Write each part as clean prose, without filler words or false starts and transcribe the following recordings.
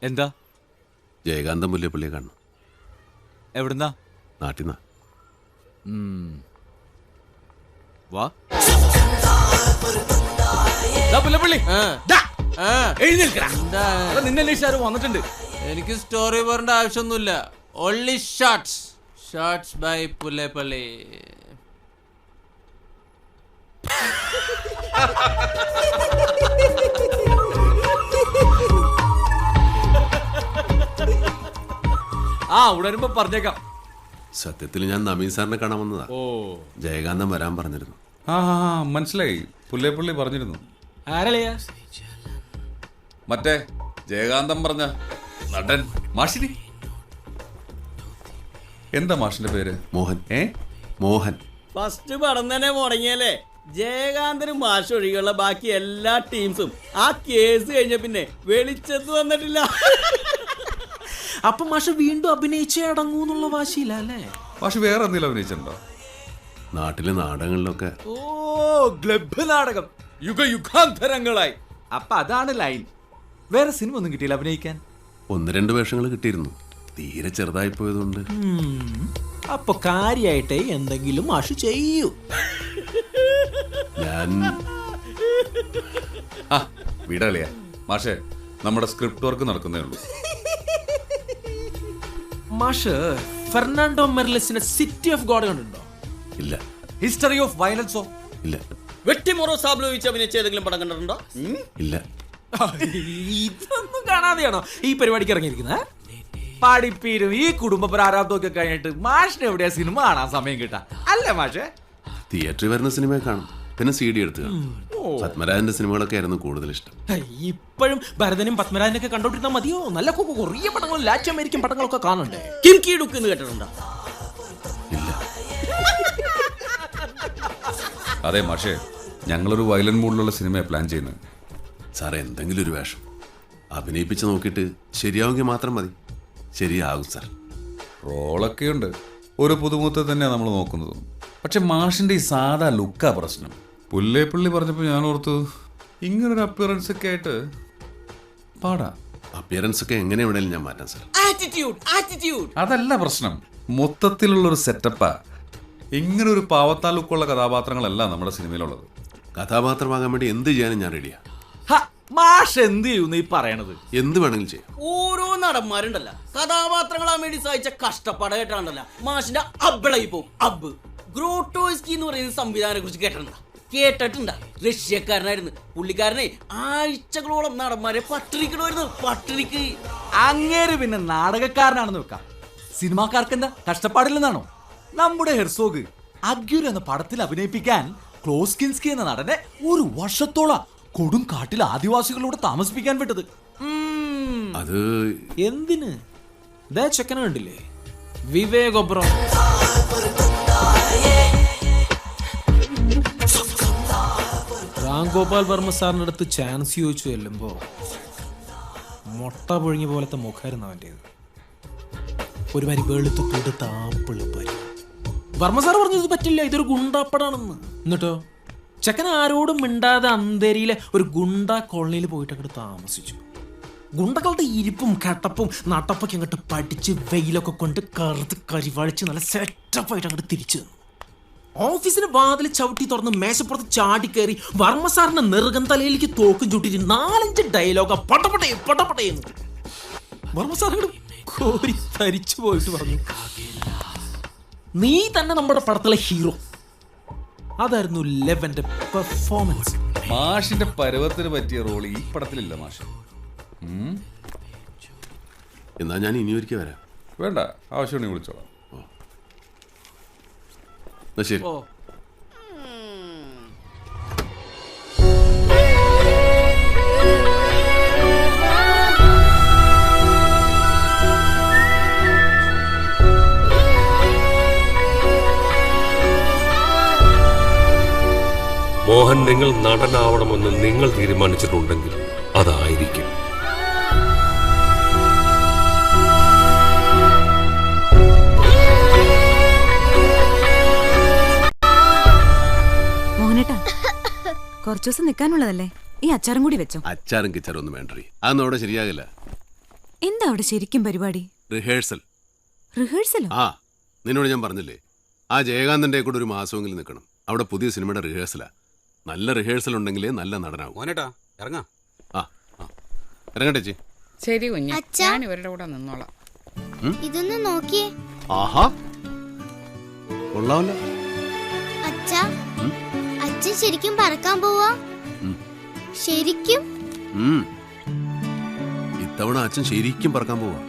എന്താ? ജയകാന്തൻ പുല്ലേപ്പള്ളിയെ കാണണം. എവിടുന്നാ? നാട്ടിന്നാ. വാ. പുല്ലേപ്പള്ളി നിന്നെ അന്വേഷിച്ചാരും വന്നിട്ടുണ്ട്. എനിക്ക് സ്റ്റോറി പറയേണ്ട ആവശ്യമൊന്നുമില്ല. Only shorts by Pulleppally. ഉടരുമ്പോ പറഞ്ഞേക്കാം. സത്യത്തിൽ ഞാൻ നമീൻ സാറിനെ കാണാൻ വന്നതാ. ജയകാന്തൻ വരാൻ പറഞ്ഞിരുന്നു. മനസ്സിലായി, പുല്ലേപ്പള്ളി പറഞ്ഞിരുന്നു. ആരളിയാ? മറ്റേ ജയകാന്തൻ പറഞ്ഞ നടൻ മാഷിനി. എന്താ മാഷിന്റെ പേര്? മോഹൻ. മോഹൻ. ഫസ്റ്റ് പടം തന്നെ മുടങ്ങിയല്ലേ. ജയകാന്തനും മാഷ് ഒഴികെയുള്ള ബാക്കി എല്ലാ ടീംസും ആ കേസ് കഴിഞ്ഞ പിന്നെ വെളിച്ചത്ത് വന്നിട്ടില്ല. അപ്പൊ മാഷ് വീണ്ടും അഭിനയിച്ചേ അടങ്ങൂന്നുള്ള വാശിയില്ല അല്ലേ? മാഷ് വേറെ എന്തെങ്കിലും അഭിനയിച്ചിട്ടുണ്ടോ? നാട്ടിലെ നാടകങ്ങളിലൊക്കെ. ക്ലബ് നാടകം യുഗാന്തരങ്ങളായി. അപ്പൊ അതാണ് ലൈൻ. വേറെ സിനിമ ഒന്നും കിട്ടിയില്ല അഭിനയിക്കാൻ? 1-2 വേഷങ്ങൾ കിട്ടിയിരുന്നു. തീരെ ചെറുതായി പോയതുകൊണ്ട്. അപ്പൊ കാര്യായിട്ടേ എന്തെങ്കിലും മാഷ് ചെയ്യൂ. ഞാൻ വീടളിയാ മാഷേ, നമ്മുടെ സ്ക്രിപ്റ്റ് വർക്ക് നടക്കുന്നേ ഉള്ളൂ. മാഷ് ഫെർണാണ്ടോ മെർലെസിന്റെ സിറ്റി ഓഫ് ഗോഡ് കണ്ടിട്ടുണ്ടോ? ഇല്ല. ഹിസ്റ്ററി ഓഫ് വയലൻസോ? ഇല്ല. വെട്ടിമൊറോ സാബ്ലോവിച്ച് അഭിനയിച്ച ഏതെങ്കിലും പടം കണ്ടിട്ടുണ്ടോ? ഇല്ല. ഇതൊന്നും കാണാതെയാണോ ഈ പരിപാടിക്ക് ഇറങ്ങിയിരിക്കുന്നത്? പഠിപ്പീരും ഈ കുടുംബ പ്രാരാബ്ദമൊക്കെ കഴിഞ്ഞിട്ട് മാഷിന് എവിടെയാ സിനിമ കാണാൻ സമയം കിട്ടാ അല്ലേ മാഷേ? തിയേറ്ററിൽ വരുന്ന സിനിമ കാണും, പിന്നെ CD എടുത്ത് കാണും. പത്മരാജന്റെ സിനിമകളൊക്കെ ആയിരുന്നു കൂടുതൽ ഇഷ്ടം. ഇപ്പോഴും ഭരതനും പത്മരാജനൊക്കെ കണ്ടോണ്ടിരുന്നാ മതിയോ? നല്ല കൊറിയ പടങ്ങളും ലാറ്റിൻ അമേരിക്കൻ പടങ്ങളൊക്കെ കാണണ്ടേ? കിംകി ഡുക്ക് എന്ന് കേട്ടിട്ടുണ്ടോ? ഇല്ല. അതെ മാഷേ, ഞങ്ങളൊരു വയലന്റ് മൂഡിലുള്ള സിനിമ പ്ലാൻ ചെയ്യുന്നത്. സാറേ, എന്തെങ്കിലും ഒരു വേഷം അഭിനയിപ്പിച്ച് നോക്കിയിട്ട് ശരിയാവുമെങ്കിൽ മാത്രം മതി. ശരിയാകും സാർ. റോളൊക്കെ ഉണ്ട്, ഒരു പുതുമുഖത്തെ തന്നെയാണ് നമ്മൾ നോക്കുന്നത്. പക്ഷെ മാഷിന്റെ ഈ സാധാ ലുക്കാ പ്രശ്നം. പുല്ലേപ്പള്ളി പറഞ്ഞപ്പോൾ ഞാൻ ഓർത്തു ഇങ്ങനൊരു അപ്പിയറൻസ് ഒക്കെ ആയിട്ട് പാടാ. അപ്പിയറൻസ് ഒക്കെ എങ്ങനെ വേണേലും ഞാൻ മാറ്റാം സാർ. ആറ്റിറ്റ്യൂഡ് അതല്ല പ്രശ്നം, മൊത്തത്തിലുള്ളൊരു സെറ്റപ്പാ. ഇങ്ങനൊരു പാവത്താ ലുക്കുള്ള കഥാപാത്രങ്ങളല്ല നമ്മുടെ സിനിമയിലുള്ളത്. കഥാപാത്രമാകാൻ വേണ്ടി എന്ത് ചെയ്യാനും ഞാൻ റെഡിയാ. മാഷ് എന്ത് ചെയ്യുന്നു ഈ പറയണത്? എന്ത് വേണമെങ്കിലും ചെയ്യാം. ഓരോ നടന്മാരുണ്ടല്ല കഥാപാത്രങ്ങളാ വേണ്ടി സഹിച്ച കഷ്ടപ്പാടായിട്ടാണല്ല മാഷിന്റെ അബ്ബളായി പോകും. അബ്ബ് ഗ്രോട്ടോസ്കി എന്ന് പറയുന്ന സംവിധാനത്തെ കുറിച്ച് കേട്ടിട്ടുണ്ടാ? റഷ്യക്കാരനായിരുന്നു പുള്ളിക്കാരനെ. ആഴ്ചകളോളം നടന്മാരെ പട്ടിണിക്ക്. അങ്ങേര് പിന്നെ നാടകക്കാരനാണെന്ന് വെക്കാം. സിനിമാക്കാർക്ക് എന്താ കഷ്ടപ്പാടില്ലെന്നാണോ? നമ്മുടെ ഹെർസോഗ് അഗ്യൂർ എന്ന പടത്തിൽ അഭിനയിപ്പിക്കാൻ ക്ലോസ്കിൻസ്കി എന്ന നടനെ 1 വർഷത്തോളം കൊടും കാട്ടിൽ ആദിവാസികളോട് താമസിപ്പിക്കാൻ വിട്ടത്. അത് എന്തിന്? ചെക്കനെ കണ്ടില്ലേ, വിവേക് ഒബ്റോയ്. രാം ഗോപാൽ വർമ്മ സാറിന്റെ അടുത്ത് ചാൻസ് ചോദിച്ചു ചെല്ലുമ്പോ മുട്ട പൊഴിഞ്ഞ പോലത്തെ മുഖായിരുന്നു അവൻ്റെത്. ഒരുമാതിരി വെളുത്ത് തൊടുത്ത ആപ്പിളിപ്പരി. വർമ്മ സാർ പറഞ്ഞത് പറ്റില്ല, ഇതൊരു ഗുണ്ടാപ്പടാണെന്ന്. എന്നിട്ടോ ചെക്കൻ ആരോടും മിണ്ടാതെ അന്തേരിയിലെ ഒരു ഗുണ്ട കോളനിയിൽ പോയിട്ട് അങ്ങോട്ട് താമസിച്ചു. ഗുണ്ടകളുടെ ഇരിപ്പും കട്ടപ്പും നട്ടപ്പൊക്കെ അങ്ങോട്ട് പഠിച്ച് വെയിലൊക്കെ കൊണ്ട് കറുത്ത് കരിവാളിച്ച് നല്ല സെറ്റപ്പായിട്ട് അങ്ങോട്ട് തിരിച്ചു. ഓഫീസിന് വാതിൽ ചവിട്ടി തുറന്ന് മേശപ്പുറത്ത് ചാടിക്കയറി വർമ്മ സാറിന്റെ നെറുകം തലയിലേക്ക് തോക്കും ചൂട്ടിട്ട് 4-5 ഡയലോഗ പടപടയെന്ന് വർമ്മ സാർ കോരി തരിച്ചു പോയിട്ട് പറഞ്ഞു, നീ തന്നെ നമ്മുടെ പടത്തിലെ ഹീറോ. അതായിരുന്നു ലെവന്റെ പെർഫോമൻസ്. മാഷിന്റെ പരുവത്തിന് പറ്റിയ റോൾ ഈ പടത്തിലില്ല മാഷ്. എന്നാ ഞാൻ ഇനി ഒരിക്കൽ വരാം. വേണ്ട, ആവശ്യമുണ്ടെങ്കിൽ വിളിച്ചോളാം. ശരി. മോഹൻ, നിങ്ങൾ നടനാവണമെന്ന് നിങ്ങൾ തീരുമാനിച്ചിട്ടുണ്ടെങ്കിൽ അതായിരിക്കും. മോഹനേട്ടാ, കുറച്ചു ദിവസം നിൽക്കാനുള്ളതല്ലേ, ഈ അച്ചാറും കൂടി വെച്ചോ. അച്ചാറും കിച്ചാറും ഒന്നും വേണ്ടേ, അതൊന്നും അവിടെ ശരിയാകില്ല. എന്താ അവിടെ ശരിക്കും പരിപാടി? റിഹേഴ്സൽ. റിഹേഴ്സലോ? ആ, നിന്നോട് ഞാൻ പറഞ്ഞില്ലേ, ആ ജയകാന്തന്റെ കൂടെ ഒരു മാസമെങ്കിലും നിൽക്കണം. അവിടെ പുതിയ സിനിമയുടെ റിഹേഴ്സലാ. നല്ല റിഹേഴ്സൽ ഉണ്ടെങ്കിലേ നല്ല നടനാവും. മോനേട്ടാ ഇറങ്ങാം. ആ ഇറങ്ങട്ടെ ചേച്ചി. ശരി കുഞ്ഞ്, അച്ഛാ. ഞാൻ ഇവരുടെ കൂടെ നിന്നോളാം. ഇതൊന്ന് നോക്കിയേ. ആഹാ, കൊള്ളാമല്ലോ. അച്ഛാ, അച്ഛൻ ശരിക്കും പറക്കാൻ പോവാ? ശരിക്കും? ഇത്തവണ അച്ഛൻ ശരിക്കും പറക്കാൻ പോവാ.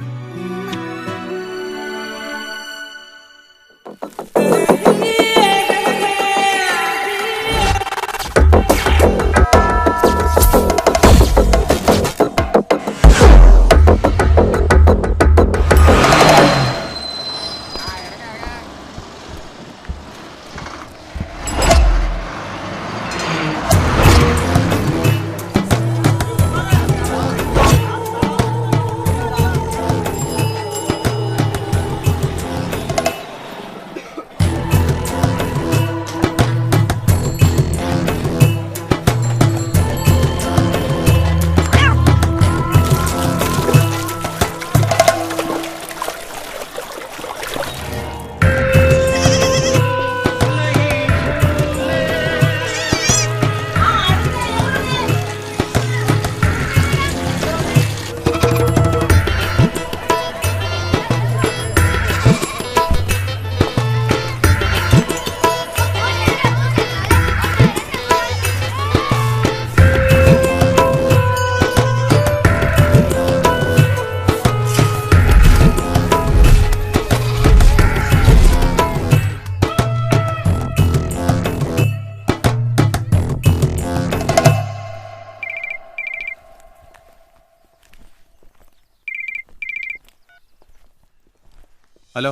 ഹലോ.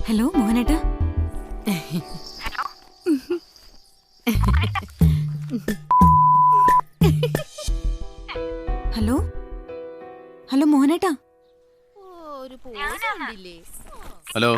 ഹലോ മോഹനേട്ടാ. ഹലോ ഹലോ മോഹനേട്ടാ. ഹലോ.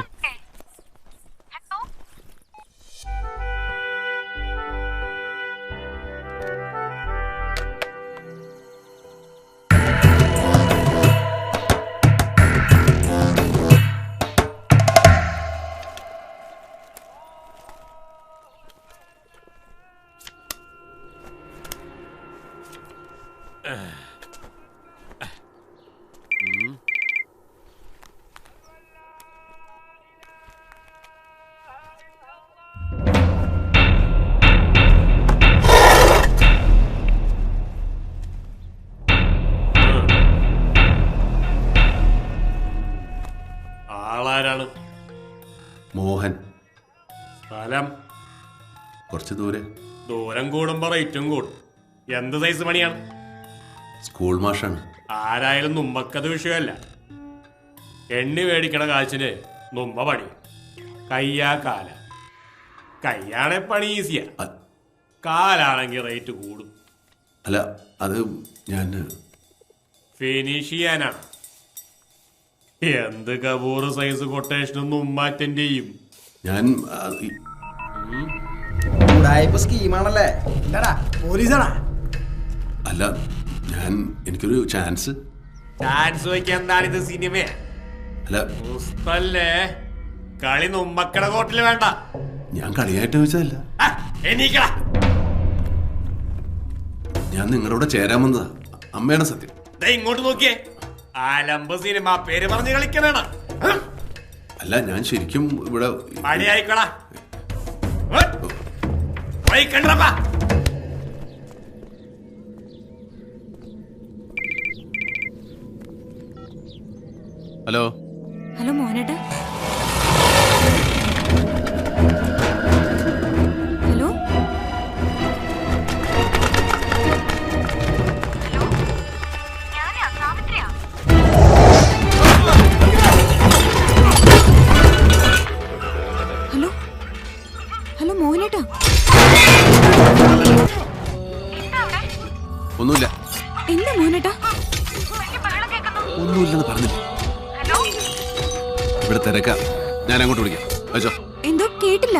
ആളാരാണ്? മോഹൻ. സ്ഥലം? കുറച്ച് ദൂരെ. ദൂരം കൂടുമ്പോ റേറ്റും കൂടും. എന്ത് സൈസ് പണിയാണ്? സ്കൂൾ മാഷാണ്. ആരായാലും നുമ്മക്കത് വിഷയമല്ല. എണ്ണി മേടിക്കണ കാശിന് നുമ്മ പണി. കയ്യാ കാല. കയ്യാണെ പണി ഈസിയാ, കാലാണെങ്കിൽ റേറ്റ് കൂടും. അല്ല, അത് ഞാൻ ഫിനിഷ് ചെയ്യാനാണ്. എന്ത് കപൂർ സൈസ് കൊട്ടേഷനും നുമ്മ അറ്റൻഡ് ചെയ്യും. ഞാൻ സ്കീമാണല്ലേ? അല്ല, എനിക്കൊരു ചാൻസ്. ചാൻസ് വയ്ക്കാൻ എന്താണ് ഇത്, സിനിമ അല്ല പുസ്തല്ലേ? കളി നുമ്മക്കട കോട്ടില് വേണ്ട. ഞാൻ കളിയായിട്ട് ചോദിച്ചതല്ല. എണീക്കടാ. ഞാൻ നിങ്ങളോട് ചേരാൻ വന്നതാ. അമ്മയാണ് സത്യം. ഇങ്ങോട്ട് നോക്കിയേ. ആലമ്പ് സിനിമ പേര് പറഞ്ഞ് കളിക്കണ. അല്ല, ഞാൻ ശരിക്കും ഇവിടെ പണിയായിക്കോളാ. കണ്ടപ്പാ. ഹലോ. ഹലോ മോഹനേട്ടാ. ഹലോ. ഹലോ ഹലോ മോഹനേട്ടാ. ഒന്നുമില്ല. എന്താ മോഹനേട്ടാ? ഒന്നുമില്ലെന്ന് പറഞ്ഞില്ല. ഇവിടെ തിരക്കാം. ഞാൻ അങ്ങോട്ട് വിളിക്കാം. വെച്ചോ. എന്തോ കേട്ടില്ല.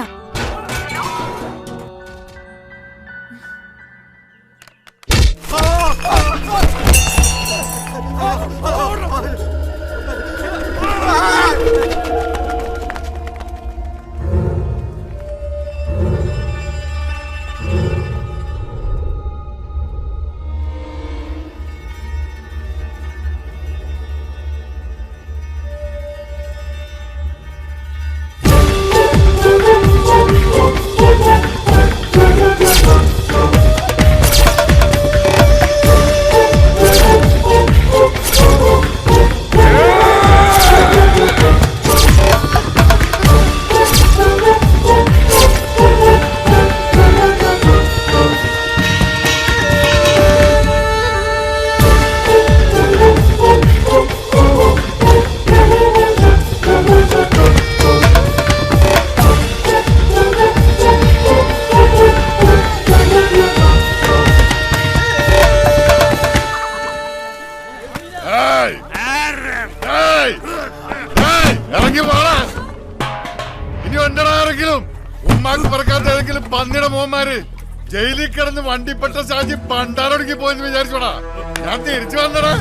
പറക്കാത്ത ഏതെങ്കിലും പന്നിയുടെ മോന്മാര് ജയിലിൽ കിടന്ന് വണ്ടിപ്പെട്ട ഷാജി പണ്ടാരൊടുക്കി പോയെന്ന് വിചാരിച്ചോടാ. ഞാൻ തിരിച്ചു വന്നടാ.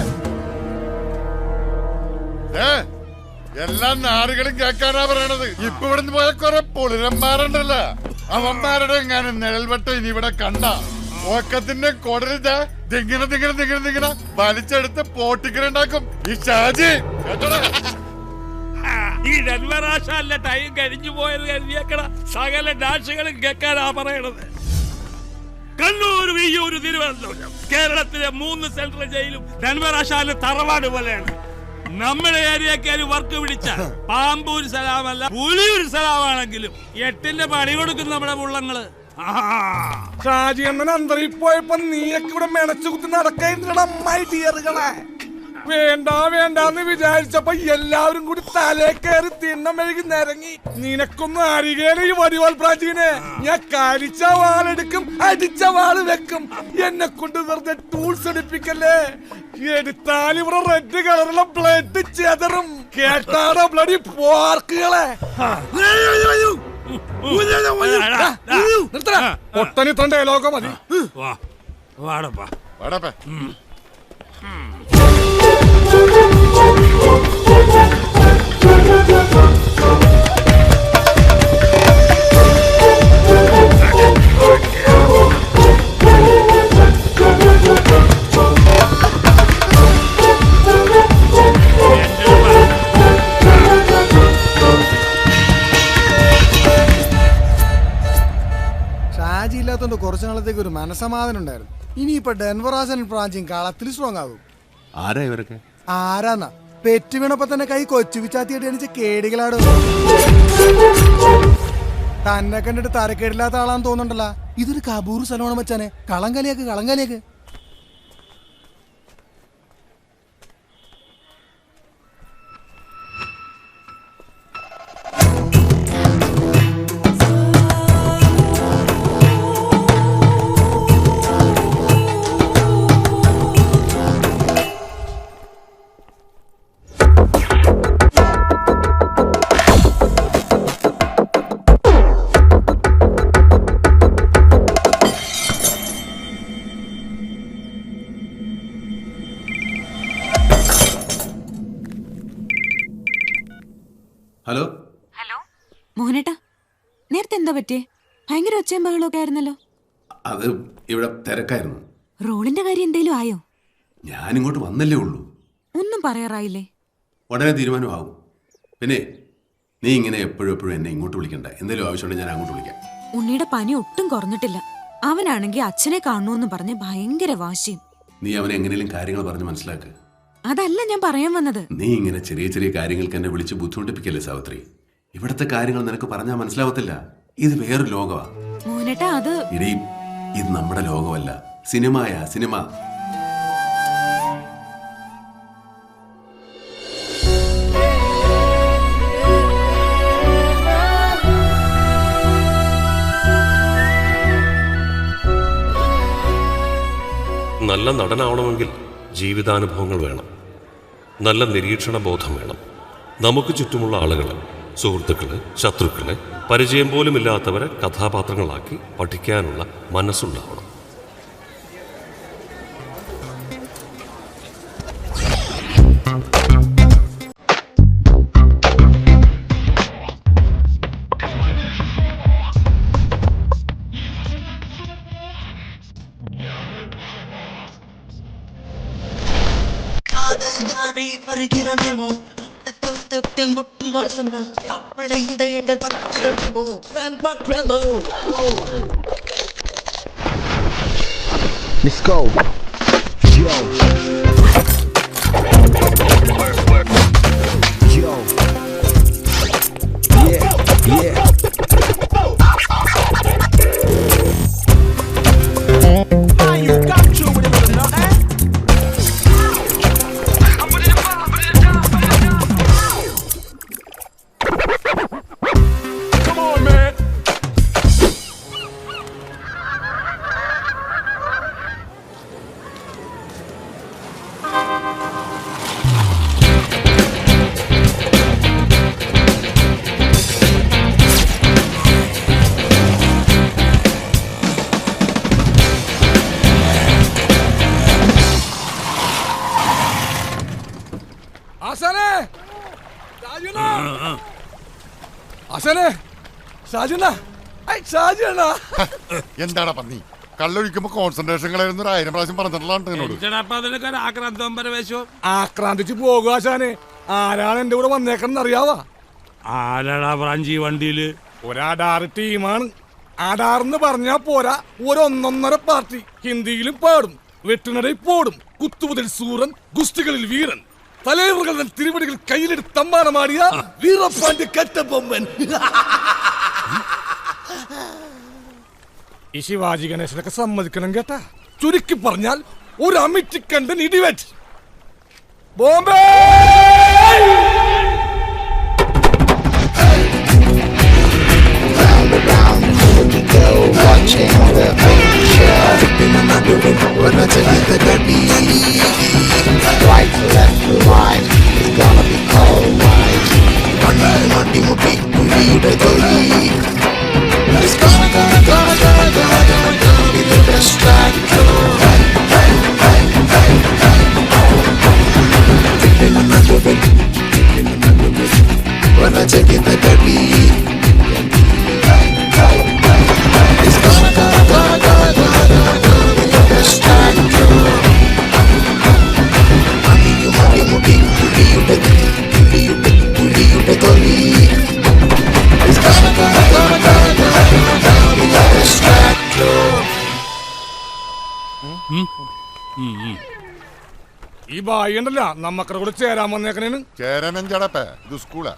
എല്ലാ നാടുകളും കേൾക്കാനാ പറയണത്. ഇപ്പൊ ഇവിടുന്ന് പോയ കുറെ പൊളിരന്മാരുണ്ടല്ല, അവന്മാരുടെ എങ്ങാനും നിഴൽവട്ടം ഇനി ഇവിടെ കണ്ട ഓക്കത്തിന്റെ കൊടരുതാ ദിങ്ങനെ ദിങ്ങനെ ദിങ്ങനെ ദിങ്ങനെ വലിച്ചെടുത്ത് പോട്ടിക്കലുണ്ടാക്കും ഈ ഷാജി. കേട്ടോടാ, ഈ ധന്വരാശാലിന്റെ ടൈം കഴിഞ്ഞു പോയത് കരുതിയേക്കണ സകല ഡാഷുകളും കേൾക്കാനാ പറയണത്. കണ്ണൂർ, വിയ്യൂർ, തിരുവനന്തപുരം, കേരളത്തിലെ 3 സെൻട്രൽ ജയിലും ധന്വരാശാലിന്റെ തറവാട് പോലെയാണ്. നമ്മുടെ ഏരിയക്ക് ഒരു വർക്ക് പിടിച്ച പാമ്പൂർ സലാമല്ല പുലിയൂർ സലാമാണെങ്കിലും 8ന്റെ പണി കൊടുക്കും നമ്മുടെ പുള്ളങ്ങള്. ഷാജി അണ്ണൻ അന്തരീ പോയപ്പോ നീയൊക്കെ ഇവിടെ മെനച്ചു കുത്തി നടക്കേണ്ടേ? വേണ്ട വേണ്ടാന്ന് വിചാരിച്ചപ്പോ എല്ലാവരും കൂടി തലേ കയറി തിണ്ണം മെഴുകി നിരങ്ങി. നിനക്കൊന്നും അരികേല ഈ വടിവാൾ പ്രാചീനെ. ഞാൻ കരിച്ച വാളെടുക്കും, അടിച്ച വാള് വെക്കും. എന്നെ കൊണ്ട് വെറുതെ ടൂൾസ് എടുപ്പിക്കല്ലേ. എടുത്താൽ ഇവിടെ റെഡ് കളറുള്ള ബ്ലഡ് ചെതറും. കേട്ടാടോ ബ്ലഡി പോർക്കുകളെ. ഒട്ടനിത്ര ഡയലോഗോ മതി. വാടപ്പാ വാടപ്പാ. ഷാജി ഇല്ലാത്തോണ്ട് കുറച്ചു നാളത്തേക്ക് ഒരു മനസമാധാനം ഉണ്ടായിരുന്നു. ഇനിയിപ്പൊ ഡെൻവറാസൻ പ്രാഞ്ചിയും കളത്തിൽ സ്ട്രോങ് ആകും. ആരാ ഇവരൊക്കെ? ആരാന്നാ പെറ്റ് വീണപ്പോ തന്നെ കൈ കൊച്ചു വിച്ചാത്തിയായിട്ട് എണിച്ച കേടികളാടോ. തന്നെ കണ്ടിട്ട് തരക്കേടില്ലാത്ത ആളാന്ന് തോന്നുന്നുണ്ടല്ലോ. ഇതൊരു കബൂർ സ്ഥലമാണ് മച്ചാനെ. കളങ്കലിയാക്ക് കളങ്കലിയാക്ക്. ഹലോ ഹലോ മോഹനേട്ടാ, നേരത്തെ എന്താ പറ്റിയേ? ഭയങ്കര ഒച്ചയും ബഹളമൊക്കെ ആയിരുന്നല്ലോ. അത് ഇവിടെ തിരക്കായിരുന്നു. റോളിന്റെ കാര്യം എന്തേലും ആയോ? ഞാനിങ്ങോട്ട് വന്നല്ലേ ഉള്ളൂ. ഒന്നും പറയാറായില്ലേ? ഉടനെ തീരുമാനമാകും. പിന്നെ നീ ഇങ്ങനെ എപ്പോഴും എന്നെ ഇങ്ങോട്ട് വിളിക്കണ്ട. എന്തെങ്കിലും ആവശ്യമുണ്ടെങ്കിൽ ഞാൻ അങ്ങോട്ട് വിളിക്കാം. ഉണ്ണിയുടെ പനി ഒട്ടും കുറഞ്ഞിട്ടില്ല. അവനാണെങ്കിൽ അച്ഛനെ കാണണമെന്ന് പറഞ്ഞ് ഭയങ്കര വാശിയും. നീ അവനെ എങ്ങനെയും കാര്യങ്ങൾ പറഞ്ഞ് മനസ്സിലാക്ക്. അതല്ല ഞാൻ പറയാൻ വന്നത്. നീ ഇങ്ങനെ ചെറിയ ചെറിയ കാര്യങ്ങൾക്ക് എന്നെ വിളിച്ച് ബുദ്ധിമുട്ടിപ്പിക്കല്ലേ സാവിത്രി. ഇവിടുത്തെ കാര്യങ്ങൾ നിനക്ക് പറഞ്ഞാൽ മനസ്സിലാവത്തില്ല. ഇത് വേറൊരു ലോകമാ മോഹനേട്ടാ. അത് ഇടീ, ഇത് നമ്മുടെ ലോകമല്ല, സിനിമയാ സിനിമ. നല്ല നടനാവണമെങ്കിൽ ജീവിതാനുഭവങ്ങൾ വേണം, നല്ല നിരീക്ഷണ ബോധം വേണം. നമുക്ക് ചുറ്റുമുള്ള ആളുകളെ, സുഹൃത്തുക്കളെ, ശത്രുക്കളെ, പരിചയം പോലുമില്ലാത്തവരെ കഥാപാത്രങ്ങളാക്കി പഠിക്കാനുള്ള മനസ്സുണ്ടാവണം. Let's go. Yo. Yo. Yeah, yeah. Ah, you got you with it, you know that? Come on, man. ആശാനെ ഷാജിണ്ണ ഷാജിണ്ണ എന്താടാ പന്നി കള്ളൊഴിക്കുമ്പോ കോൺസെൻട്രേഷൻ കളയുന്ന 1000 പ്രാവശ്യം പറഞ്ഞിട്ടുള്ള ആക്രാന്തിച്ച് പോകുക ആശാനെ. ആരാണ് എന്റെ കൂടെ വന്നേക്കണെന്ന് അറിയാവാ? ആരാടാ ബ്രാഞ്ചി വണ്ടിയില്? ഒരാടാറ് ടീമാണ്. ആടാറെന്ന് പറഞ്ഞാ പോരാ, ഒരൊന്നൊന്നര പാർട്ടി. ഹിന്ദിയിലും പാടും, വെട്ടുനടയിൽ പോടും, കുത്തുമുതൽ സൂരൻ, ഗുസ്തികളിൽ വീരൻ, തലൈവറുകൾ തിരുവടികൾ കയ്യിലെടുത്ത് തമ്മാനമാടിയ വീരപ്പാണ്ടി കറ്റബൊമ്മൻ. ഈ ശിവാജി ഗണേശനൊക്കെ സമ്മതിക്കണം കേട്ടാ. ചുരുക്കി പറഞ്ഞാൽ ഒരു അമിറ്റിക്കണ്ടൻ ഇടിവെറ്റ്. Bombay watching the picture. When I tell you the dirty, right, left, right, it's gonna be alright. Monday, big booty, the dirty. It's gonna be the best track. When I take it the dirty. ഈ ബായി ഉണ്ടല്ല നമ്മക്കടെ കൂടെ ചേരാൻ വന്നേക്കണേന്. ചേരാനും ചടപ്പേ, ഇത് സ്കൂളാ.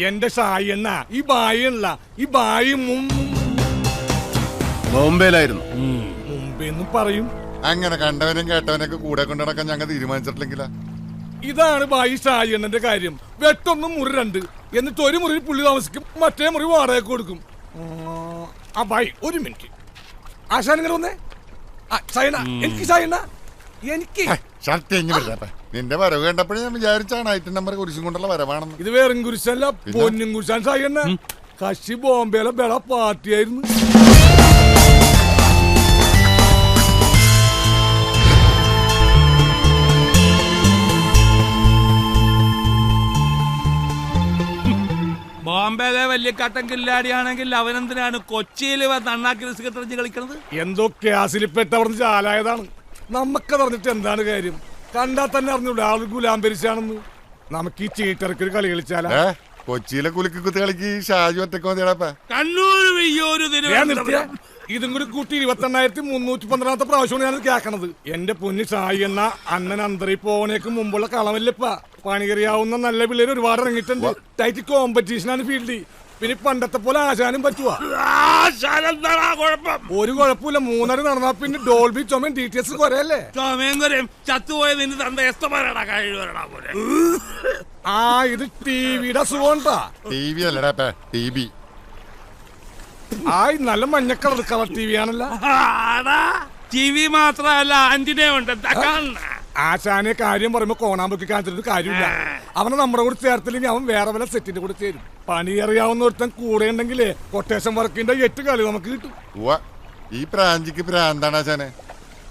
എന്റെ ഷായി എണ്ണ ഈ ബായി ഉള്ള ഈ ബായി ബോംബെയിലായിരുന്നു. മുമ്പെന്നും പറയും. അങ്ങനെ കണ്ടവനും കേട്ടവനൊക്കെ കൂടെ കൊണ്ടു നടക്കാൻ ഞങ്ങൾ തീരുമാനിച്ചിട്ടില്ലെങ്കിലാ. ഇതാണ് ബായി ഷായി എണ്ണന്റെ കാര്യം. വെട്ടൊന്നും മുറി 2, എന്നിട്ട് ഒരു മുറി പുള്ളി താമസിക്കും, മറ്റേ മുറി വാടക കൊടുക്കും. ആ ബായി ഒരു മിനിറ്റ്. ആശാൻ ഇങ്ങനെ വന്നേ. ഷായണ്ണ എനിക്ക് ഷായണ്ണ എനിക്ക് നിന്റെ വരവ് കണ്ടപ്പോഴേ ഞാൻ വിചാരിച്ചാണ് ഐറ്റം നമ്പർ കുരിശും കൊണ്ടുള്ള വരവാണെന്ന്. ഇത് വേറും കുരിശല്ല, പൊന്നും കുരിശാൻ ഷായണ്ണ. കശി ബോംബെയിലെ ബെള പാർട്ടിയായിരുന്നു. ബോംബെയിലെ വലിയ കട്ടൻ കില്ലാടിയാണെങ്കിൽ അവനെന്തിനാണ് കൊച്ചിയിൽ അണ്ണാക്കി റിസ്ക് കളിക്കുന്നത്? എന്തോ ക്യാസിൽപ്പെട്ടവർന്ന് ചാലായതാണ്. നമുക്കതറിഞ്ഞിട്ട് എന്താണ് കാര്യം? കണ്ടാൽ തന്നെ അറിഞ്ഞൂടെ ആള് ഗുലാംബരിച്ചാണെന്ന്. നമുക്ക് ഈ ചീട്ടറക്കൊരു കളി കളിച്ചാലാ? കൊച്ചിയിലെ കുലുക്കി കുത്തി കളിക്ക് ഷാജു ഒറ്റക്ക് മതിയടാ. ഇതും കൂടി കൂട്ടി 28,312 പ്രാവശ്യമാണ് ഞാൻ കേൾക്കണത്. എന്റെ പൊന്ന് ഷായി എന്ന അണ്ണൻ അന്തരി പോണേക്ക് മുമ്പുള്ള കളമല്ലപ്പ. പണികറിയാവുന്ന നല്ല പിള്ളേര് ഒരുപാട് ഇറങ്ങിയിട്ടുണ്ട്. ടൈറ്റ് കോമ്പറ്റീഷനാണ് ഫീൽഡ്. പിന്നെ പണ്ടത്തെ പോലെ ആശാനും പറ്റുവാ? ഒരു കുഴപ്പമില്ല. 3:30 നടന്നാ പിന്നെ ഡോൾബി ചുമയും DTS കുറയല്ലേ? ആ ഇത് ടിവിയുടെ അസുഖണ്ടാ. TV അല്ലടാ, TV. ആയി നല്ല മഞ്ഞക്കളർ കളർ TV ആണല്ലോ. TV മാത്രല്ല ആന്റിനെ ഉണ്ട്. ആശാനെ കാര്യം പറയുമ്പോ കോണാമ്പൊക്കെ കാണിച്ചിട്ട് കാര്യമില്ല. അവനെ നമ്മുടെ കൂടെ ചേർത്തില്ലെങ്കിൽ അവൻ വേറെ വല്ല സെറ്റിന്റെ കൂടെ ചേരും. പണി അറിയാവുന്ന ഒരുത്തൻ കൂടെ ഉണ്ടെങ്കിലേ കൊട്ടേഷൻ വർക്കിന്റെ 8 കളി നമുക്ക് കിട്ടും. ഈ പ്രാഞ്ചിക്ക് പ്രാന്താണ് ആശാനെ.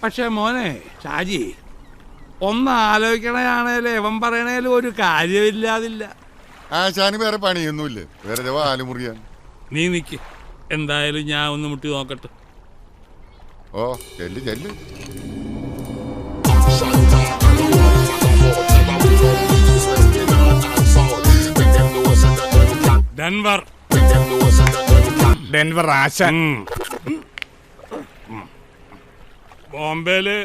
പക്ഷെ മോനെ ഷാജി, ഒന്ന് ആലോചിക്കണയാണേലും ഇവൻ പറയണേലും ഒരു കാര്യമില്ലാതില്ല. ആശാന് വേറെ പണിയൊന്നുമില്ല, വെറുതെ വാലുമുറിയാൻ. നീ നിക്ക്, എന്തായാലും ഞാൻ ഒന്ന് മുട്ടി നോക്കട്ടെ. ഓ ചെല്ല് ചെല്ല്. ഡെൻവർ ആശാൻ. ബോംബെയില്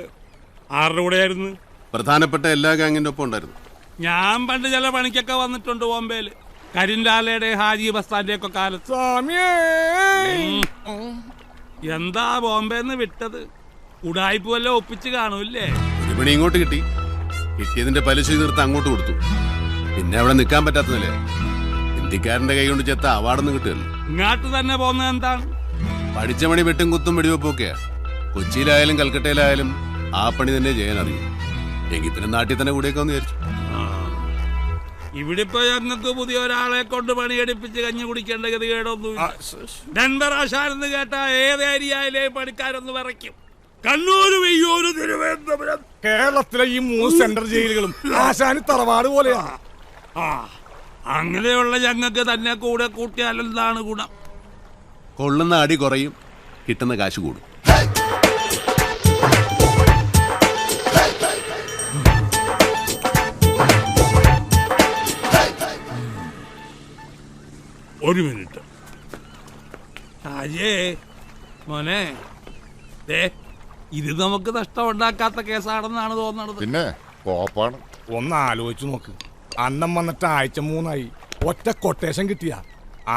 ആരുടെ കൂടെയായിരുന്നു? പ്രധാനപ്പെട്ട എല്ലാ ഗാങ്ങിന്റെ ഒപ്പം ഉണ്ടായിരുന്നു. ഞാൻ പണ്ട് ചില പണിക്കൊക്കെ വന്നിട്ടുണ്ട് ബോംബെയില്. കരിൻലാലയുടെ ഹാജി ബസ്താന്റെ ഒക്കെ കാലത്ത്. എന്താ ബോംബെന്ന് വിട്ടത്? ഉടായ്പ വല്ല ഒപ്പിച്ച് കാണൂല്ലേ? ഒരു പണി ഇങ്ങോട്ട് കിട്ടി, കിട്ടിയതിന്റെ പലിശ തീർത്ത് അങ്ങോട്ട് കൊടുത്തു. പിന്നെ അവിടെ നിൽക്കാൻ പറ്റാത്ത നില. ഹിന്ദിക്കാരന്റെ കൈ കൊണ്ട് ചെത്ത അവാർഡൊന്നും കിട്ടുകയല്ലോ. ഇങ്ങോട്ട് തന്നെ പോകുന്നത് എന്താണ്? പഠിച്ച പണി വെട്ടും കുത്തും വെടിവെപ്പൊക്കെയാ. കൊച്ചിയിലായാലും കൽക്കട്ടയിലായാലും ആ പണി തന്നെ ചെയ്യാൻ അറിയും. എങ്കിൽ പിന്നെ നാട്ടിൽ തന്നെ കൂടെയൊക്കെ വിചാരിച്ചു. ഇവിടെ ഇപ്പൊ ഞങ്ങൾക്ക് പുതിയ ഒരാളെ കൊണ്ട് പണിയെടുപ്പിച്ച് കഞ്ഞി കുടിക്കേണ്ട ഗതികേടൊന്നും. ഡെൻവർ ആശാനെന്ന് കേട്ടാ ഏത് ഏരിയയിലെ പണിക്കാരൊന്ന് വിറയ്ക്കും. കണ്ണൂർ, വെയ്യൂർ, തിരുവനന്തപുരം, കേരളത്തിലെ ഈ 3 സെൻട്രൽ ജയിലുകളും ആശാന് തറവാട് പോലെയാണ്. അങ്ങനെയുള്ള ഞങ്ങൾക്ക് തന്നെ കൂടെ കൂട്ടിയാൽ എന്താണ് ഗുണം? കൊള്ളുന്ന അടി കുറയും, കിട്ടുന്ന കാശ് കൂടും. ഒരു മിനിറ്റ്. ഷാജിയേ മോനെ, ദേ ഇത് നമുക്ക് നഷ്ടമുണ്ടാക്കാത്ത കേസാണെന്നാണ് തോന്നുന്നത്. പിന്നെ കോപ്പാണ്. ഒന്ന് ആലോചിച്ചു നോക്ക്. അന്നം വന്നിട്ട് ആഴ്ച 3 ആയി. ഒറ്റ കൊട്ടേഷൻ കിട്ടിയ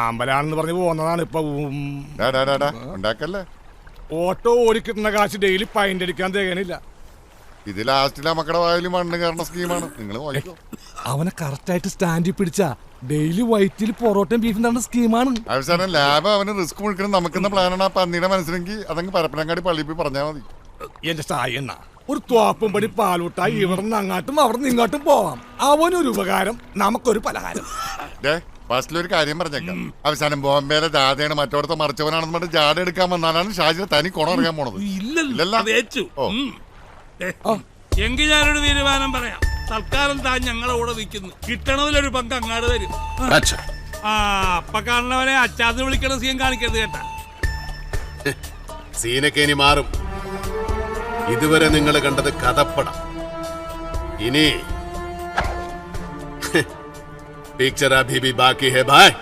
ആമ്പലാണെന്ന് പറഞ്ഞ് പോകുന്നതാണ് ഇപ്പൊ. ഉണ്ടാക്കല്ലേ. ഓട്ടോ ഓടിക്കിട്ടുന്ന കാശ് ഡെയിലി പൈൻ്റ് അടിക്കാൻ തികയണില്ല. ഇത് ലാസ്റ്റിലെ മക്കളുടെ വായിലും മണ്ണ് കയറുന്ന സ്കീമാണ്. നിങ്ങൾ നോക്കിക്കോ. അവനെ കറക്റ്റായിട്ട് സ്റ്റാൻഡിൽ പിടിച്ച ഡെയിലി വൈറ്റിൽ പൊറോട്ടയും ബീഫും തന്ന സ്കീമാണ്. അവസാനം ലാഭം അവന് റിസ്ക് മുഴുക്കണം നമുക്കെന്ന പ്ലാനാണ്. ആ പന്നീടെ മനസ്സിലെങ്കിൽ അതങ്ങ് പരപ്പനങ്ങാടി പള്ളിയിൽ പോയി പറഞ്ഞാൽ മതി. എന്റെ സായി എണ്ണ ഒരു തോപ്പും പടി പാലൂട്ടായി ഇവിടെ നിന്ന് അങ്ങാട്ടും അവിടെ നിന്ന് ഇങ്ങോട്ടും പോവാം. അവനൊരു ഉപകാരം, നമുക്കൊരു പലഹാരം. ഫസ്റ്റിലൊരു കാര്യം പറഞ്ഞേക്കാം. അവസാനം ബോംബെയിലെ ജാഥയാണ് മറ്റോടത്തെ മറിച്ചവനാണെന്ന് പറഞ്ഞിട്ട് ജാഥ എടുക്കാൻ വന്നാലാണ് ഷാജിനെ തനി കുണം അറിയാൻ പോണത്. എങ്കിൽ ഞാനൊരു തീരുമാനം പറയാം. തൽക്കാലം താൻ ഞങ്ങളെ കൂടെ നിൽക്കുന്നു. കിട്ടണതിലൊരു പങ്ക് അങ്ങാട് തരും. അപ്പ കാണുന്നവനെ അച്ചാന്ന് വിളിക്കണ സീൻ കാണിക്കരുത് കേട്ടാ. സീനൊക്കെ ഇനി മാറും. ഇതുവരെ നിങ്ങൾ കണ്ടത് കഥപ്പടം. ഇനി പിക്ചർ അഭി ഭി ബാക്കി ഹെ ഭായ്.